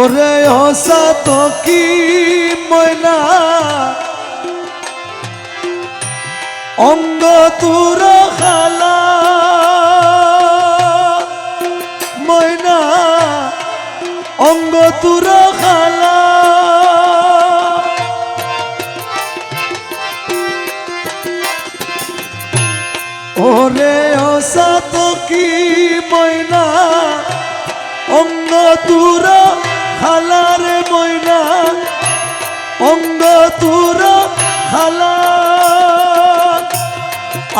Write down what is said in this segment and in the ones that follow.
ওরে হসা তো কি ময়না অঙ্গ তুর খালা ময়না অঙ্গ তুর খালা ওরে হসা তো কি ময়না অঙ্গ তুর খালা রে ময়না অঙ্গ তুর খালা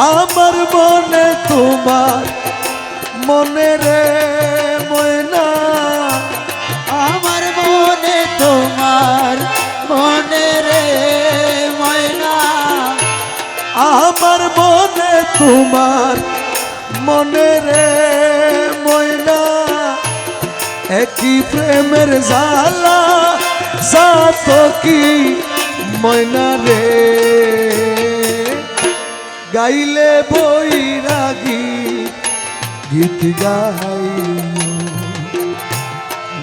আমার মনে তোমার মনে রে ময়না আমার মনে তোমার মনে রে ময়না আমার মনে তোমার মনে রে ময়না একই প্রেমের জালা সাত কি ময়না রে গাইলে বৈরাগী গীত গাই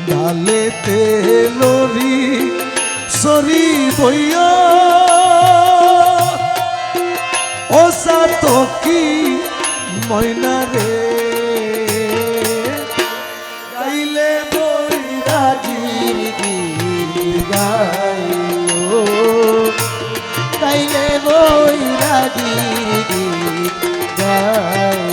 ডালেতে লরি সরি বইয়া ও সাত কি ময়না রে গাইলে বৈরাগীর গীত গাই গাইলে বৈরাগীর গীত গাই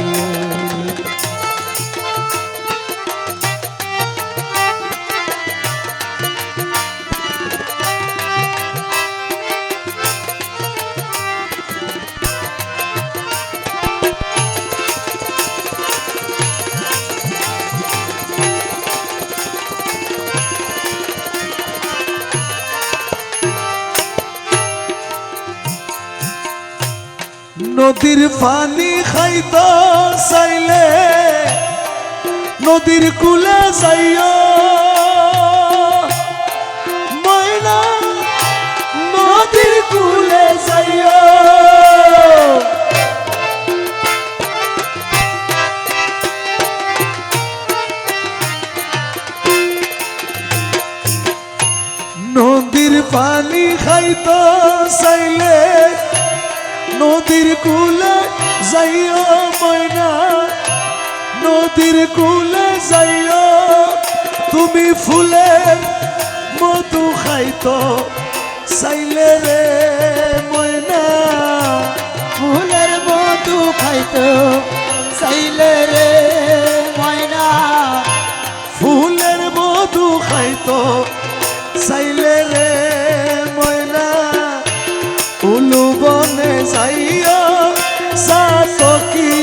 নদীর পানি খাইত চাইলে নদীর কুলে যাইও ময়না নদীর কুলে যাইও নদীর পানি খাইত চাইলে নদীর কুলে যাইও ময়না নদীর কুলে যাইও তুমি ফুলের মধু খাইতো চাইলে রে ময়না ফুলের মধু খাইতো চাইলে রে ময়না ফুলের মধু খাইতো চাইলে রে ময়না উলু বনে যাইও সাতকি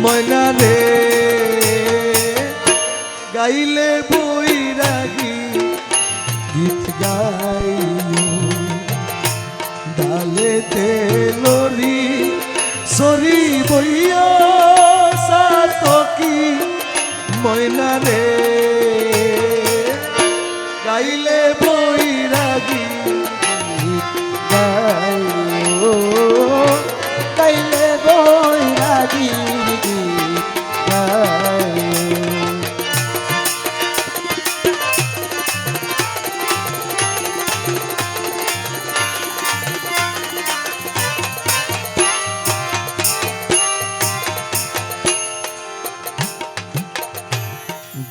ময়না রে গাইলে বৈরাগী গীত গাইও ডালেতে লরি সরি বইয়া সাতকি ময়না রে গাইলে বৈরাগী গাইলে বৈরাগীর গীত গাই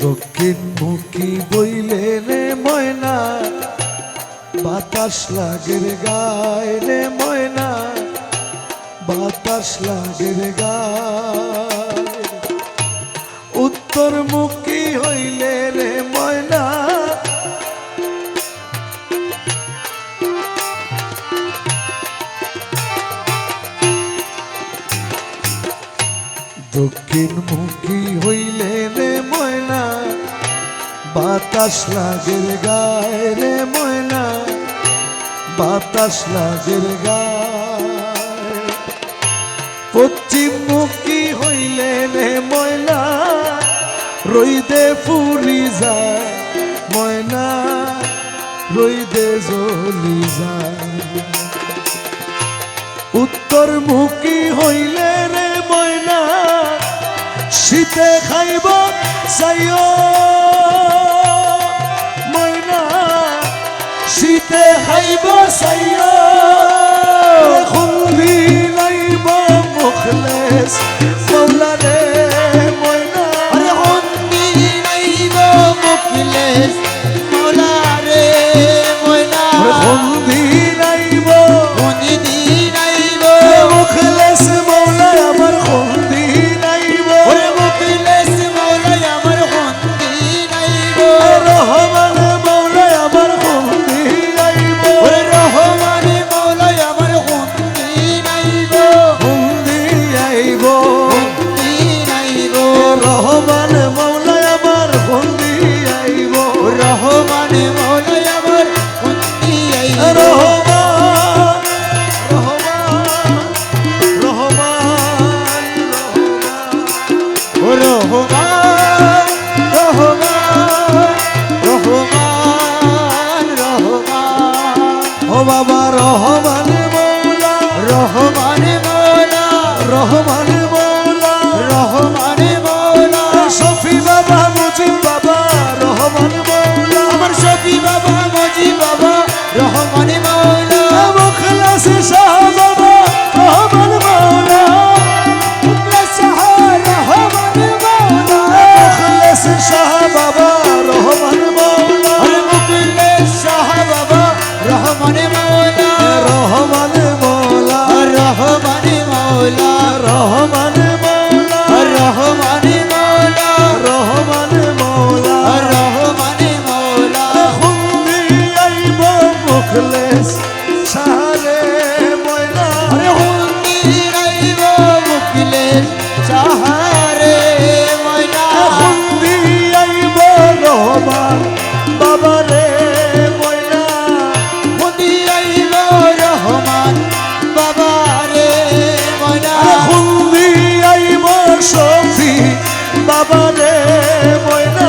দক্ষিণ মুখী বইলে রে ময়না বাতাস লাগের গায় রে ময়না বাতাস লাগের গায় উত্তর মুখী হইলে রে ময়না দক্ষিণ মুখী হইলে রে ময়না বাতাস লাগের গায় রে ময়না বাতাস লাগের গায় পশ্চিম মুখী হইলে রে ময়না রইদে ফুরি যায় ময়না রইদে জ্বলি যায় উত্তর মুখী হইলে রে ময়না শীতে খাইব চাইও দেখাইব সাইয়া খুন্দি লাইব মুখলেস মৌলা রে ময়না আরে হন্দি নাইব মুখলেস মৌলা রে ময়না খুন্দি লাইব হন্দি নাইব মুখলেস মৌলা আমার খুন্দি লাইব ওরে মুখলেস মৌলা আমার হন্দি নাইব রহমান মৌলা আমার খুন্দি লাইব ওরে রহমান মৌলা আমার হন্দি নাইব খুন্দি আইব হন্দি নাইব রহমান মৌলা আমার খুন্দি আইব রহমান মৌলা আমার হন্দি আইব রহমান রহমান রহমান ও রহমান রহমান রহমান রহমান ও বাবা রহমান মৌলা রহমান মৌলা রহমান মৌলা রহমান মৌলা শফি বাবা মুজিব বাবা রহমান মৌলা আমার শফি বাবা মজি বাবা রহমান মৌলা মুখলাস শাহ বাবা রহমান মৌলা রহমান মৌলা মুখলাস শাহ বাবা রহমান মৌলা আরে মুকুলেশ শাহ বাবা রহমান মৌলা রহমান মৌলা রহমান মৌলা রহমান মৌলা রহমান মৌলা রহমান মৌলা রহমান মৌলা খুন্দি আইব মুখলেস সারে ময়না আরে হুন্দি রাইব মুকুলেশ শাহরে ময়না খুন্দি আইব রহমান বাবা রে ময়না হুন্দি রাইব রহমান বাবা রে ময়না খুন্দি আইব শফি বাবা রে ময়না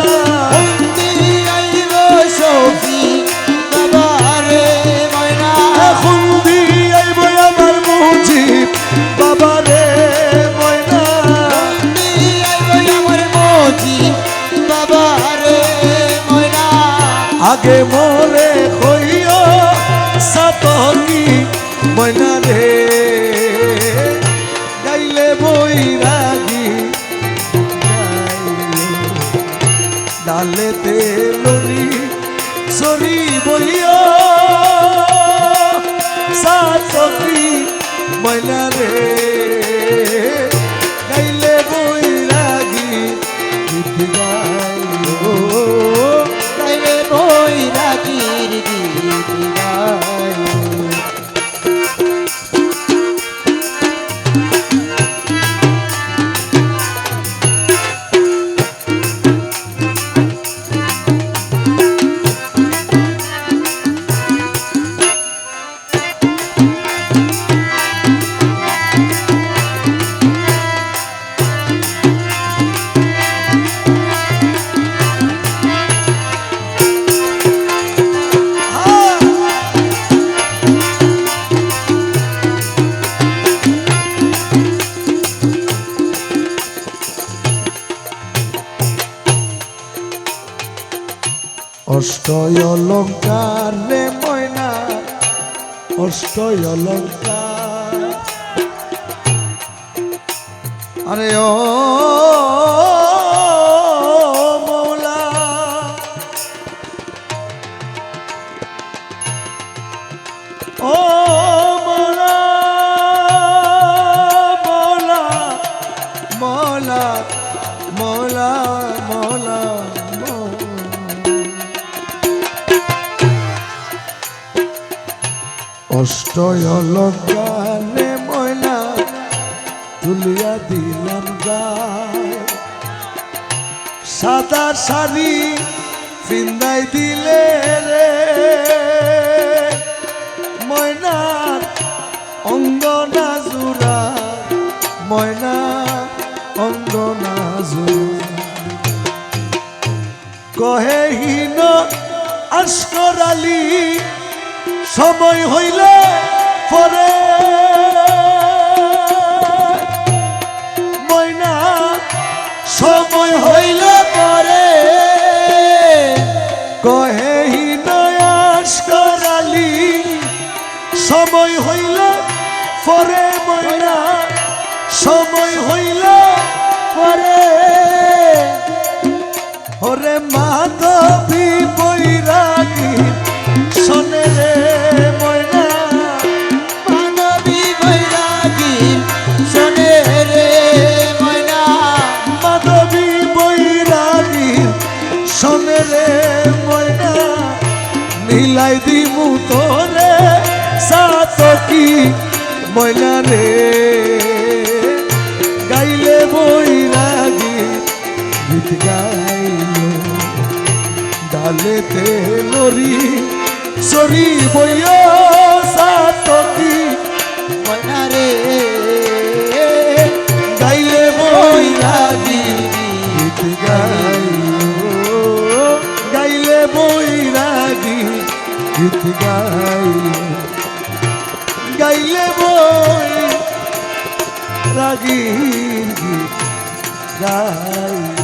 হুন্দি রাইব শফি বাবা রে ময়না খুন্দি আইব আমার মুজিব বাবা রে ময়না হুন্দি রাইব আমার মজি বাবা রে ময়না আগে মোরে কইও সাতকি ময়না রে গাইলে বৈরাগী ডালেতে লরি সরি বইও সাতকি ময়না রে গাইলে বৈরাগী গীত গাইও তাইলে বৈরাগীর গীত গায় অষ্টয় অলঙ্কার রে ময়না অষ্টয় অলঙ্কার আরে ও মৌলা ও মৌলা মৌলা মৌলা মৌলা মৌলা অষ্টয় অলঙ্কারে ময়না তুলিয়া দিলাম গায় সাদা শাড়ি পিন্দাই দিলে রে ময়নার অঙ্গনা জুড়া ময়না অঙ্গনা জুড়া কহে হীন আস্কর আলী সময় হইলে পরে ময়না সময় হইলে পরে কহে হীন আস্কর আলী সময় হইলে পরে ময়না সময় হইলে পরে ওরে মাধবী বৈরাগী শোনে রে ময়না মানবী বৈরাগী শোনে রে ময়না মাধবী বৈরাগী শোনে রে ময়না মিলাই দিমু তোরে সাতকি ময়না রে গাইলে বৈরাগী গীত গাইলে ডালেতে লরি সরি বইয় সাতকি ময়না রে গাইলে বৈরাগী গীত গাইলো গাইলে বৈরাগী গীত গাইলো গাইলে বৈরাগী গীত গাইলো